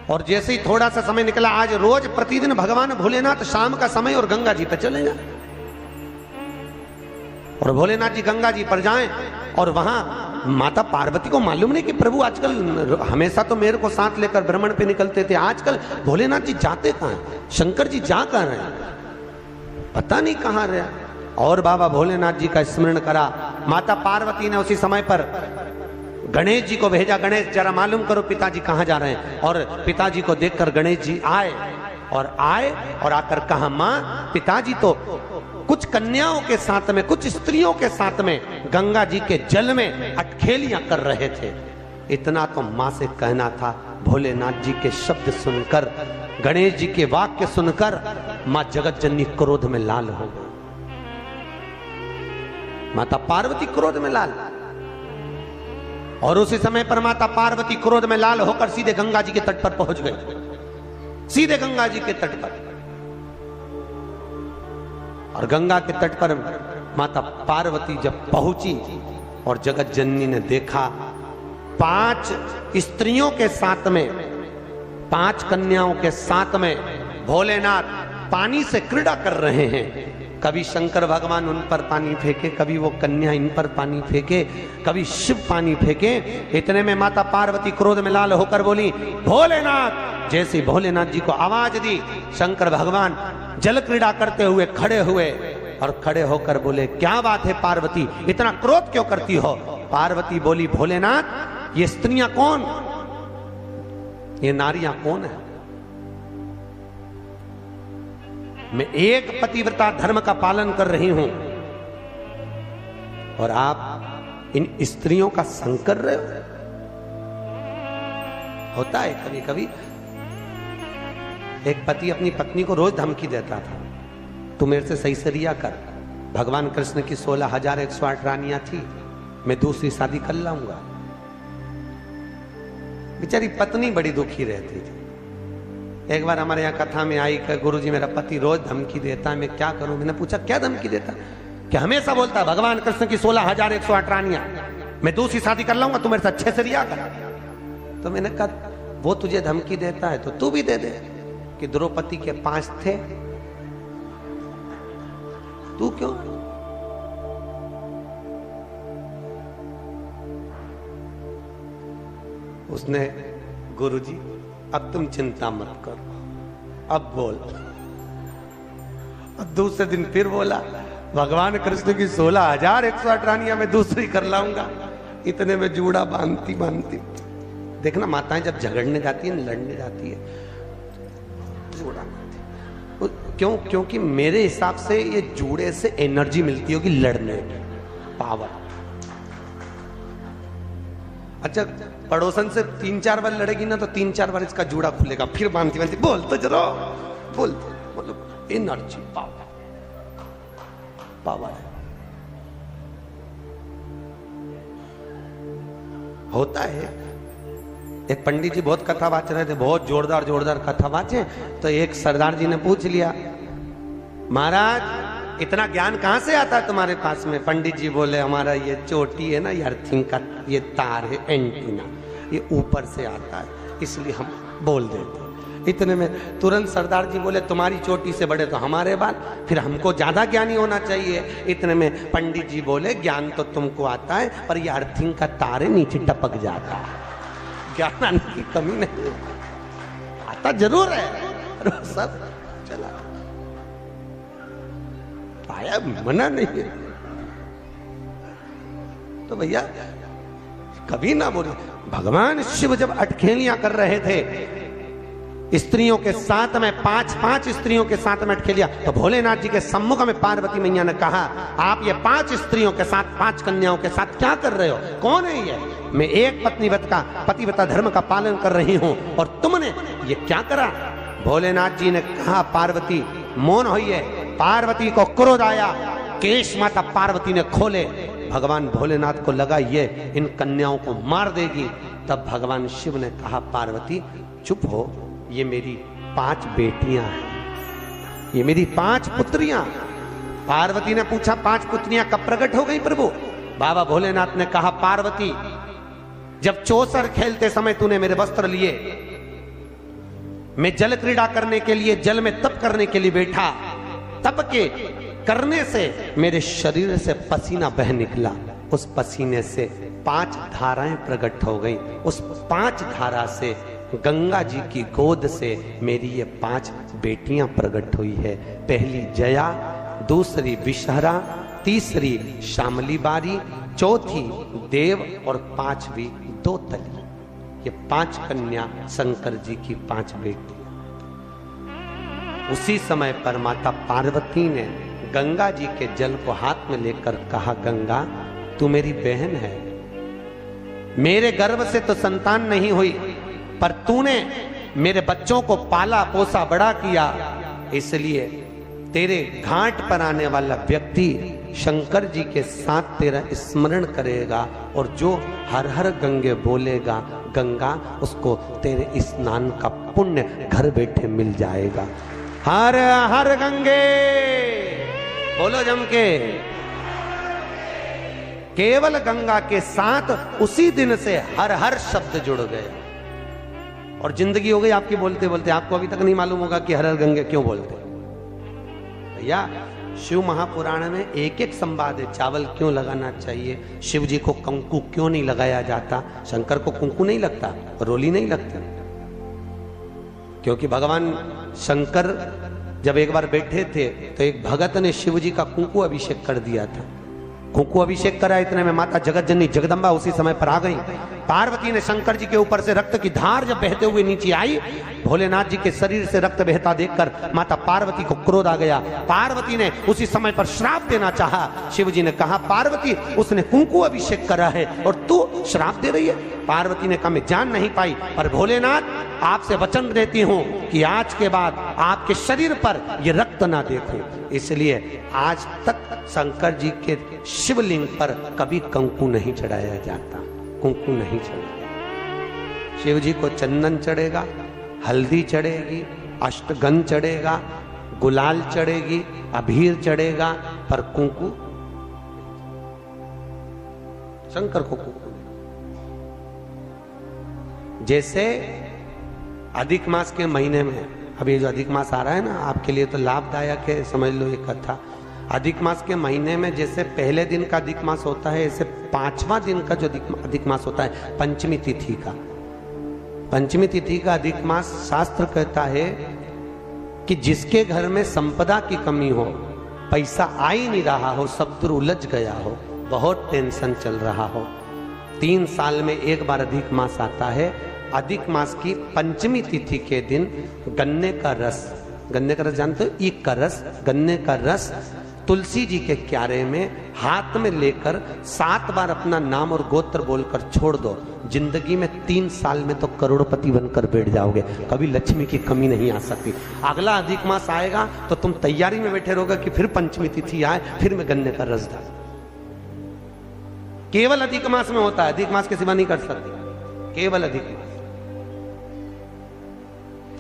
और जैसे ही थोड़ा सा समय निकला, आज रोज प्रतिदिन भगवान भोलेनाथ शाम का समय और गंगा जी पर चले जाए, और भोलेनाथ जी गंगा जी पर जाएं, और वहां माता पार्वती को मालूम नहीं कि प्रभु आजकल, हमेशा तो मेरे को साथ लेकर भ्रमण पे निकलते थे, आजकल भोलेनाथ जी जाते कहां हैं, शंकर जी जा कहां रहे हैं, पता नहीं कहां रहे। और बाबा भोलेनाथ जी का स्मरण करा। माता पार्वती ने उसी समय पर गणेश जी को भेजा, गणेश जरा मालूम करो पिताजी कहां जा रहे हैं। और पिताजी को देखकर गणेश जी आए और आकर कहा, मां पिताजी तो कुछ कन्याओं के साथ में, कुछ स्त्रियों के साथ में गंगा जी के जल में अटखेलियां कर रहे थे। इतना तो मां से कहना था। भोलेनाथ जी के शब्द सुनकर, गणेश जी के वाक्य सुनकर मां जगत जननी क्रोध में लाल हो गई। माता पार्वती क्रोध में लाल, और उसी समय पर माता पार्वती क्रोध में लाल होकर सीधे गंगा जी के तट पर पहुंच गई, सीधे गंगा जी के तट पर। और गंगा के तट पर माता पार्वती जब पहुंची और जगत जननी ने देखा 5 स्त्रियों के साथ में, 5 कन्याओं के साथ में भोलेनाथ पानी से क्रीड़ा कर रहे हैं। कभी शंकर भगवान उन पर पानी फेंके, कभी वो कन्या इन पर पानी फेंके, कभी शिव पानी फेंके। इतने में माता पार्वती क्रोध में लाल होकर बोली, भोलेनाथ। जैसे भोलेनाथ जी को आवाज दी, शंकर भगवान जल क्रीड़ा करते हुए खड़े हुए और खड़े होकर बोले, क्या बात है पार्वती, इतना क्रोध क्यों करती हो? पार्वती बोली, भोलेनाथ ये स्त्रियां कौन, ये नारियां कौन है? मैं एक पतिव्रता धर्म का पालन कर रही हूं और आप इन स्त्रियों का संग कर रहे हो। होता है कभी कभी, एक पति अपनी पत्नी को रोज धमकी देता था, तू मेरे से सही से रिया कर, भगवान कृष्ण की 16,108 रानियां थी, मैं दूसरी शादी कर लाऊंगा। बेचारी पत्नी बड़ी दुखी रहती थी। एक बार हमारे यहाँ कथा में आई कि गुरुजी मेरा पति रोज धमकी देता है, मैं क्या करूं? मैंने पूछा क्या धमकी देता? कि हमेशा बोलता है भगवान कृष्ण की 16,108 रानियां, मैं दूसरी शादी कर लाऊंगा, तू मेरे से अच्छे से रिया कर। तो मैंने कहा वो तुझे धमकी देता है तो तू भी दे दे, कि द्रौपदी के 5 थे, तू क्यों? उसने, गुरुजी अब तुम चिंता मत करो, अब बोल। अब दूसरे दिन फिर बोला, भगवान कृष्ण की 16,108 रानियां मैं दूसरी कर लाऊंगा। इतने में जूड़ा बांधती बांधती, देखना माताएं जब झगड़ने जाती है, लड़ने जाती है, जूड़ा बांधती। क्यों? क्योंकि मेरे हिसाब से ये जूड़े से एनर्जी मिलती होगी लड़ने की, पावर। अच्छा, पड़ोसन से 3-4 बार लड़ेगी ना तो 3-4 बार इसका जूड़ा खुलेगा, फिर बांधती बांधती बोल तो जरा, बोल तो, मतलब एनर्जी, पावर, पावर है। होता है। एक पंडित जी बहुत कथा वाच रहे थे, बहुत जोरदार जोरदार कथा वाचे, तो एक सरदार जी ने पूछ लिया, महाराज इतना ज्ञान कहां से आता है तुम्हारे पास में? पंडित जी बोले, हमारा ये चोटी है ना, ये अर्थिंग का ये तार है, एंटीना, ये ऊपर से आता है, इसलिए हम बोल देते। इतने में तुरंत सरदार जी बोले, तुम्हारी चोटी से बड़े तो हमारे बाल, फिर हमको ज्यादा ज्ञानी होना चाहिए। इतने में पंडित जी बोले, ज्ञान तो तुमको आता है, पर ये अर्थिंग का तार है, नीचे टपक जाता है, ज्ञान आने की कमी नहीं, आता जरूर है, सब चला पाया, मना नहीं है। तो भैया कभी ना बोले। भगवान शिव जब अटखेलियां कर रहे थे स्त्रियों के साथ में, 5 स्त्रियों के साथ में अटखेलियां, तो भोलेनाथ जी के सम्मुख में पार्वती मैया ने कहा, आप ये 5 स्त्रियों के साथ, 5 कन्याओं के साथ क्या कर रहे हो? कौन है ये? मैं एक पतिव्रता धर्म का पालन कर रही हूं और तुमने ये क्या करा? भोलेनाथ जी ने कहा, पार्वती मौन होइए। पार्वती को क्रोध आया, केश माता पार्वती ने खोले। भगवान भोलेनाथ को लगा ये इन कन्याओं को मार देगी। तब भगवान शिव ने कहा, पार्वती चुप हो, ये मेरी 5 बेटियां हैं, ये मेरी 5 पुत्रियां। पार्वती ने पूछा, 5 पुत्रियां कब प्रकट हो गई प्रभु? बाबा भोलेनाथ ने कहा, पार्वती जब चौसर खेलते समय तूने मेरे वस्त्र लिए, मैं जल क्रीड़ा करने के लिए, जल में तप करने के लिए बैठा। तप के करने से मेरे शरीर से पसीना बह निकला। उस पसीने से 5 धाराएं प्रकट हो गई। उस 5 धारा से गंगा जी की गोद से मेरी ये 5 बेटियां प्रकट हुई है। पहली जया, दूसरी विषहरा, तीसरी श्यामली बारी, चौथी देव और 5वीं दोतली। ये 5 कन्या शंकर जी की 5 बेटी। उसी समय पर माता पार्वती ने गंगा जी के जल को हाथ में लेकर कहा, गंगा तू मेरी बहन है, मेरे गर्भ से तो संतान नहीं हुई, पर तूने मेरे बच्चों को पाला पोसा बड़ा किया, इसलिए तेरे घाट पर आने वाला व्यक्ति शंकर जी के साथ तेरा स्मरण करेगा और जो हर हर गंगे बोलेगा, गंगा उसको तेरे स्नान का पुण्य घर बैठे मिल जाएगा। हर हर गंगे बोलो जम के। केवल गंगा के साथ उसी दिन से हर हर शब्द जुड़ गए और जिंदगी हो गई आपकी बोलते बोलते। आपको अभी तक नहीं मालूम होगा कि हर हर गंगे क्यों बोलते। भैया शिव महापुराण में एक एक संवाद है। चावल क्यों लगाना चाहिए, शिव जी को कंकु क्यों नहीं लगाया जाता, शंकर को कुंकू नहीं लगता, रोली नहीं लगती, क्योंकि भगवान शंकर जब एक बार बैठे थे तो एक भगत ने शिव जी का कुंकू अभिषेक कर दिया था। कुंकू अभिषेक करा, इतने में माता जगत जननी जगदम्बा उसी समय पर आ गई। पार्वती ने शंकर जी के ऊपर से रक्त की धार जब बहते हुए नीचे आई, भोलेनाथ जी के शरीर से रक्त बहता देखकर माता पार्वती को क्रोध आ गया। पार्वती ने उसी समय पर श्राप देना चाहा। शिव जी ने कहा, पार्वती उसने कुंकू अभिषेक करा है और तू श्राप दे रही है। पार्वती ने कहा, मैं जान नहीं पाई, पर भोलेनाथ आपसे वचन देती हूं कि आज के बाद आपके शरीर पर यह रक्त ना देखूं। इसलिए आज तक शंकर जी के शिवलिंग पर कभी कंकु नहीं चढ़ाया जाता, कुंकू नहीं चढ़ेगा। शिव जी को चंदन चढ़ेगा, हल्दी चढ़ेगी, अष्टगंध चढ़ेगा, गुलाल चढ़ेगी, अबीर चढ़ेगा, पर कुंकू शंकर को कुंकू। जैसे अधिक मास के महीने में, अभी जो अधिक मास आ रहा है ना, आपके लिए तो लाभदायक है, समझ लो ये कथा। अधिक मास के महीने में जैसे पहले दिन का अधिक मास होता है, ऐसे 5वां दिन का जो अधिक मास होता है, पंचमी तिथि का, पंचमी तिथि का अधिक मास शास्त्र कहता है कि जिसके घर में संपदा की कमी हो, पैसा आ ही नहीं रहा हो, सब दूर उलझ गया हो, बहुत टेंशन चल रहा हो, 3 साल में एक बार अधिक मास आता है। अधिक मास की पंचमी तिथि के दिन गन्ने का रस, गन्ने का रस जानते हो, ईख का रस, गन्ने का रस तुलसी जी के क्यारे में हाथ में लेकर 7 बार अपना नाम और गोत्र बोलकर छोड़ दो। जिंदगी में 3 साल में तो करोड़पति बनकर बैठ जाओगे, कभी लक्ष्मी की कमी नहीं आ सकती। अगला अधिक मास आएगा तो तुम तैयारी में बैठे रहोगे कि फिर पंचमी तिथि आए, फिर मैं गन्ने का रस डाल। केवल अधिक मास में होता है, अधिक मास के सिवा नहीं कर सकते, केवल अधिक मास,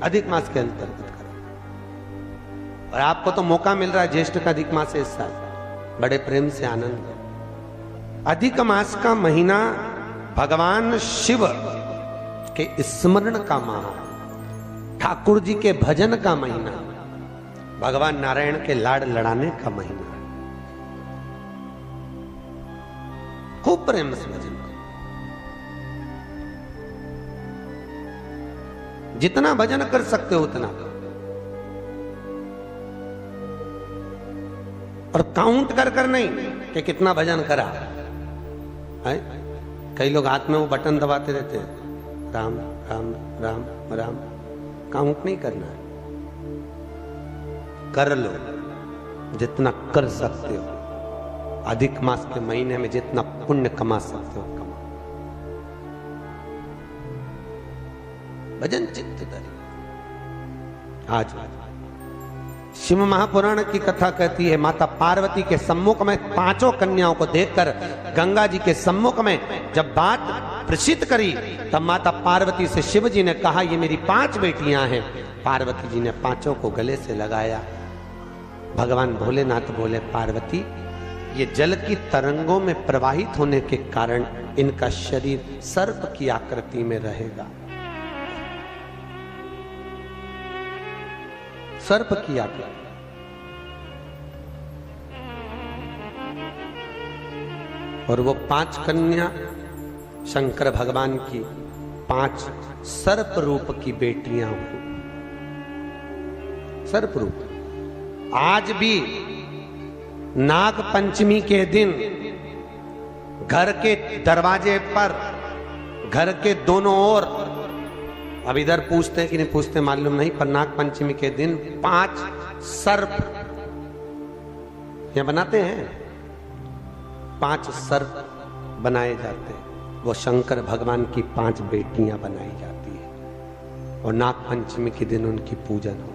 अधिक मास के अंतर्गत करें। और आपको तो मौका मिल रहा है, ज्येष्ठ का अधिक मास है इस साल, बड़े प्रेम से आनंद। अधिक मास का महीना भगवान शिव के स्मरण का माह, ठाकुर जी के भजन का महीना, भगवान नारायण के लाड़ लड़ाने का महीना। खूब प्रेम से भजन करो, जितना भजन कर सकते हो उतना, और काउंट कर कर नहीं कि कितना भजन करा है। कई लोग हाथ में वो बटन दबाते रहते हैं, राम राम राम राम, काउंट नहीं करना है, कर लो जितना कर सकते हो। अधिक मास के महीने में जितना पुण्य कमा सकते हो कमा, भजन चित्त करिए। आज शिव महापुराण की कथा कहती है, माता पार्वती के सम्मुख में 5 कन्याओं को देखकर गंगा जी के सम्मुख में जब बात प्रसिद्ध करी, तब माता पार्वती से शिव जी ने कहा, ये मेरी 5 बेटियां हैं। पार्वती जी ने 5 को गले से लगाया। भगवान भोलेनाथ बोले, पार्वती ये जल की तरंगों में प्रवाहित होने के कारण इनका शरीर सर्प की आकृति में रहेगा। सर्प की आज्ञा। और वो 5 कन्या शंकर भगवान की 5 सर्प रूप की बेटियां हुई। सर्प रूप। आज भी नाग पंचमी के दिन घर के दरवाजे पर, घर के दोनों ओर, अब इधर पूछते हैं कि नहीं पूछते मालूम नहीं, पर नाग पंचमी के दिन 5 सर्प यहां बनाते हैं। 5 सर्प बनाए जाते हैं। वो शंकर भगवान की 5 बेटियां बनाई जाती है और नाग पंचमी के दिन उनकी पूजन हो।